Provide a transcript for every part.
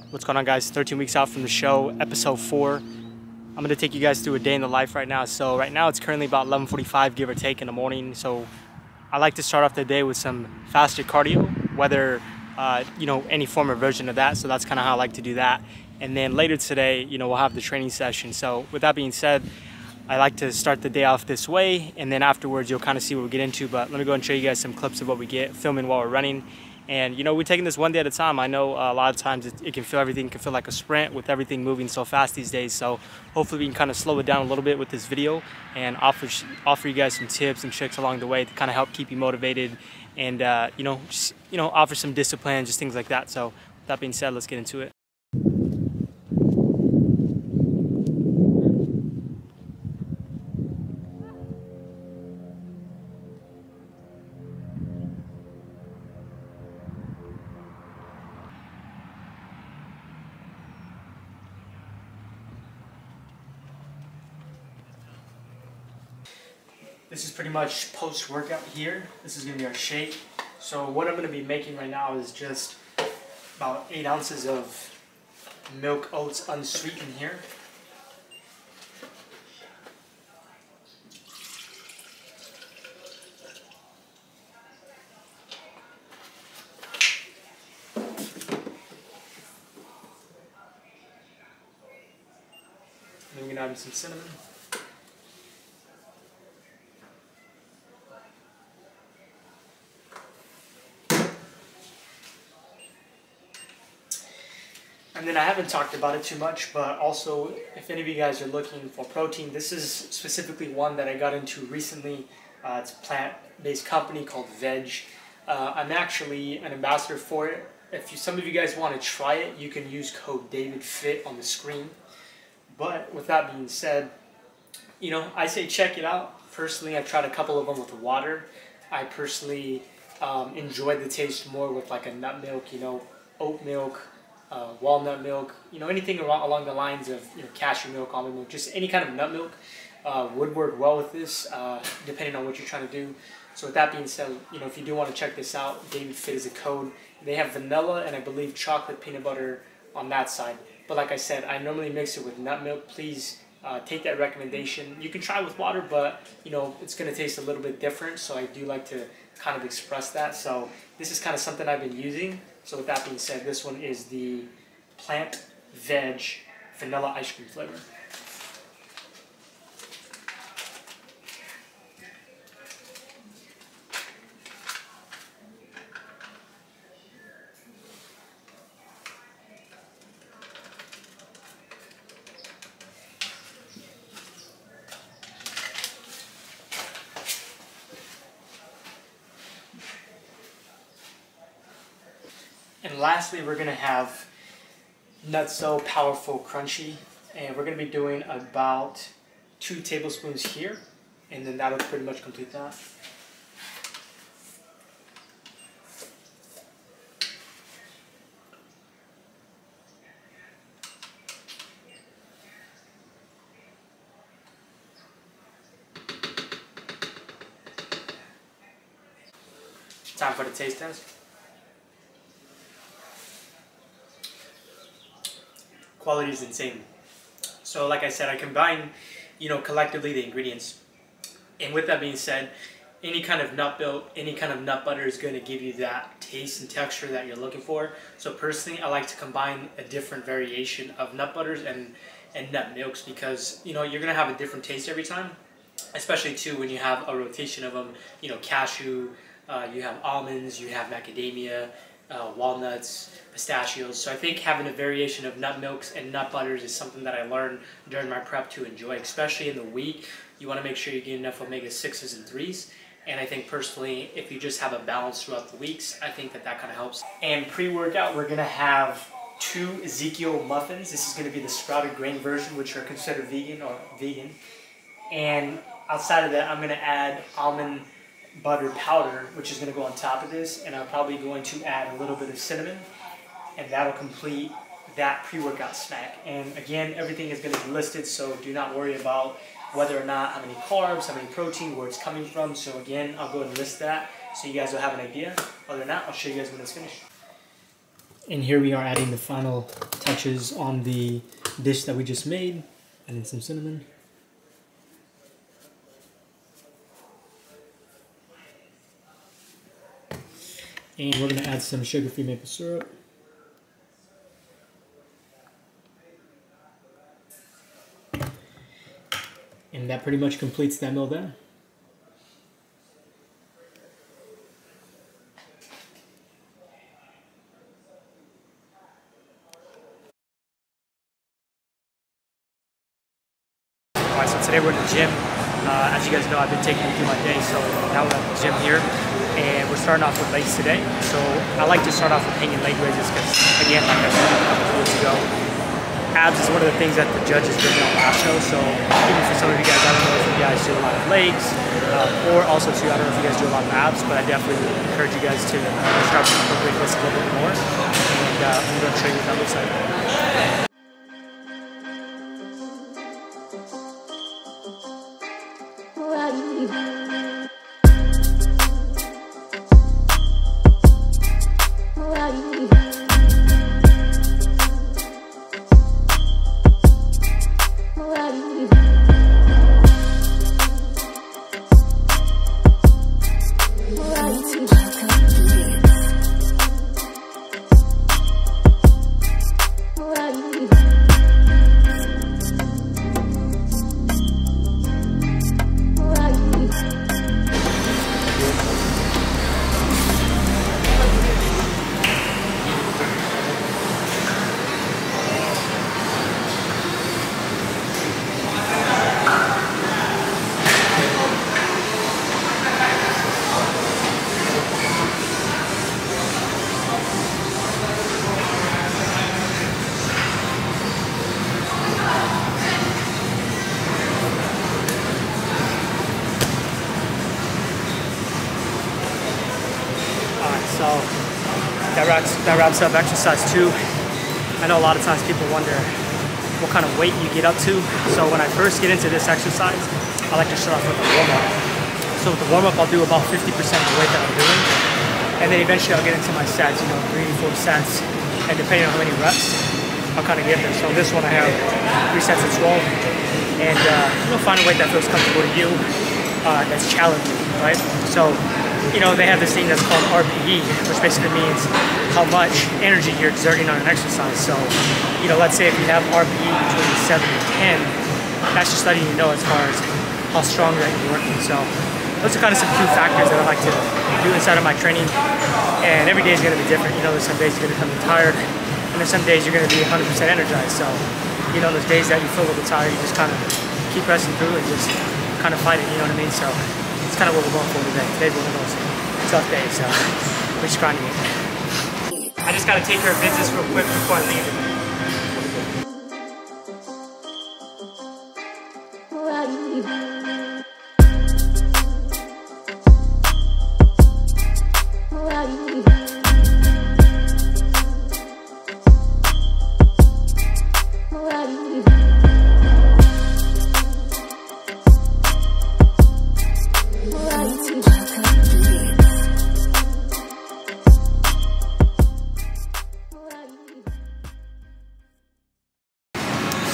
What's going on, guys? 13 weeks out from the show, episode 4. I'm going to take you guys through a day in the life right now. So right now it's currently about 11:45, give or take, in the morning. So I like to start off the day with some fasted cardio, whether any form or version of that. So that's kind of how I like to do that. And then later today, we'll have the training session. So with that being said, I like to start the day off this way, and then afterwards you'll kind of see what we get into. But let me go and show you guys some clips of what we get filming while we're running. And we're taking this one day at a time. I know a lot of times everything can feel like a sprint with everything moving so fast these days. So hopefully we can kind of slow it down a little bit with this video and offer you guys some tips and tricks along the way to kind of help keep you motivated and offer some discipline, just things like that. So with that being said, let's get into it. This is pretty much post-workout here. This is going to be our shake. So what I'm going to be making right now is just about 8 ounces of milk oats unsweetened here. Then we're going to add some cinnamon. And then I haven't talked about it too much, but also if any of you guys are looking for protein, this is specifically one that I got into recently. It's a plant-based company called Veg. I'm actually an ambassador for it. If some of you guys want to try it, you can use code davidfit on the screen. But with that being said, I say check it out. Personally, I've tried a couple of them with water. I personally enjoyed the taste more with like a nut milk, oat milk, walnut milk, anything along the lines of cashew milk, almond milk, just any kind of nut milk would work well with this, depending on what you're trying to do. So with that being said, if you do want to check this out, davidfit is a code. They have vanilla and I believe chocolate peanut butter on that side. But like I said, I normally mix it with nut milk. Please take that recommendation. You can try with water, but it's going to taste a little bit different. So I do like to kind of express that. So this is kind of something I've been using. So with that being said, this one is the plant veg vanilla ice cream flavor. And lastly, we're going to have Nutso Powerful Crunchy, and we're going to be doing about 2 tablespoons here, and then that'll pretty much complete that. Time for the taste test. Quality is insane. So like I said, I combine, collectively the ingredients. And with that being said, any kind of nut milk, any kind of nut butter is going to give you that taste and texture that you're looking for. So personally, I like to combine a different variation of nut butters and nut milks because, you're going to have a different taste every time. Especially too when you have a rotation of them, cashew, you have almonds, you have macadamia, walnuts, pistachios. So I think having a variation of nut milks and nut butters is something that I learned during my prep to enjoy, especially in the week. You want to make sure you get enough omega-6s and 3s. And I think personally, if you just have a balance throughout the weeks, I think that kind of helps. And pre-workout, we're going to have 2 Ezekiel muffins. This is going to be the sprouted grain version, which are considered vegan. And outside of that, I'm going to add almond butter powder, which is going to go on top of this, and I'm probably going to add a little bit of cinnamon, and that'll complete that pre-workout snack. And again, everything is going to be listed, so do not worry about whether or not how many carbs, how many protein, where it's coming from. So again, I'll go and list that so you guys will have an idea. Other than that, I'll show you guys when it's finished. And here we are adding the final touches on the dish that we just made. Adding some cinnamon. And we're going to add some sugar-free maple syrup. And that pretty much completes that meal there. Alright, so today we're in the gym. As you guys know, I've been taking you through my day, so now we're at the gym here. And we're starting off with legs today. So I like to start off with hanging leg raises because, again, like I said a couple of weeks ago, abs is one of the things that the judges did on last show. So even for some of you guys, I don't know if you guys do a lot of legs, or also too, I don't know if you guys do a lot of abs, but I definitely encourage you guys to start incorporating this a little bit more. And I'm going to show you what that looks like. So that wraps up exercise 2. I know a lot of times people wonder what kind of weight you get up to. So when I first get into this exercise, I like to start off with a warm-up. So with the warm-up, I'll do about 50% of the weight that I'm doing. And then eventually I'll get into my sets, 3, 4 sets. And depending on how many reps, I'll kind of get there. So this one I have 3 sets of 12. And find a weight that feels comfortable to you, that's challenging, right? So they have this thing that's called RPE, which basically means how much energy you're exerting on an exercise. So, let's say if you have RPE between 7 and 10, that's just letting you know as far as how strong that you're working. So, those are kind of some key factors that I like to do inside of my training. And every day is going to be different. There's some days you're going to come in tired, and there's some days you're going to be 100% energized. So, those days that you feel a little bit tired, you just kind of keep pressing through and just kind of fight it, you know what I mean? So, it's kind of what we're going for today. Today's one of those tough days, so we're just grinding it. I just gotta take care of business real quick before I leave.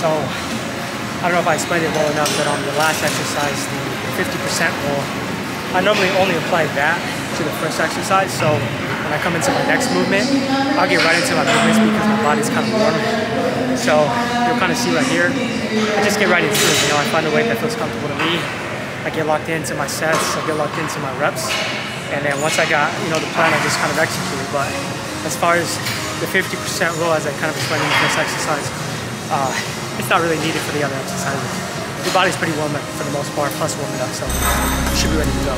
So, I don't know if I explained it well enough, but on the last exercise, the 50% rule, I normally only apply that to the first exercise. So when I come into my next movement, I'll get right into my movements because my body's kind of warm. So you'll kind of see right here, I just get right into it. I find a weight that feels comfortable to me. I get locked into my sets, I get locked into my reps. And then once I got, the plan, I just kind of execute it. But as far as the 50% rule, as I kind of explained in the first exercise, it's not really needed for the other exercises. Your body's pretty warm for the most part, plus warming up, so you should be ready to go.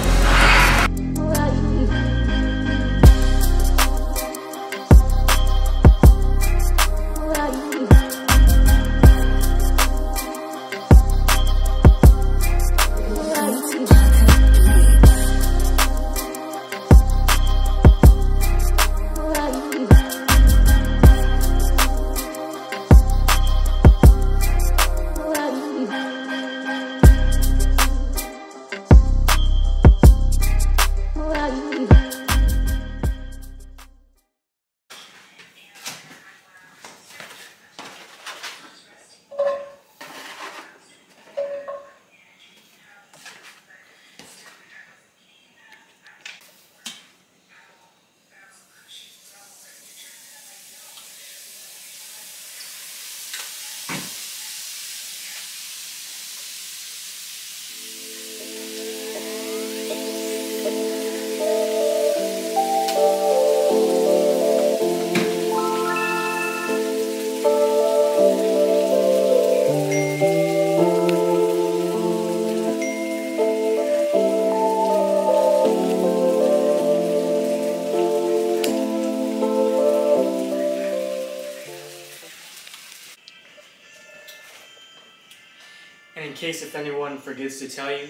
case if anyone forgets to tell you,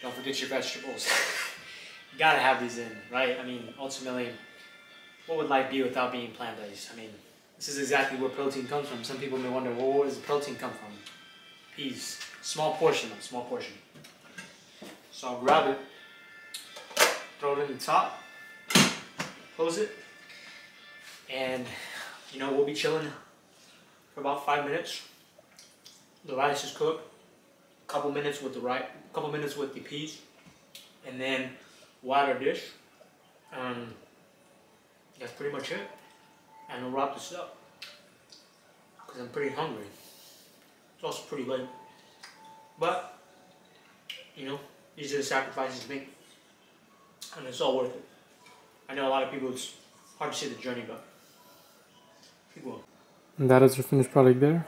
don't forget your vegetables. You gotta have these in, right? I mean, ultimately, what would life be without being plant-based? I mean, this is exactly where protein comes from. Some people may wonder, well, where does the protein come from? Peas. Small portion, though, small portion. So I'll grab it, throw it in the top, close it, and you know, we'll be chilling for about 5 minutes. The rice is cooked, a couple minutes with the rice, a couple minutes with the peas, and then we'll add our dish. That's pretty much it. And we'll wrap this up because I'm pretty hungry. It's also pretty late, but you know, these are the sacrifices to make, and it's all worth it. I know a lot of people, it's hard to see the journey, but keep going. And that is your finished product there.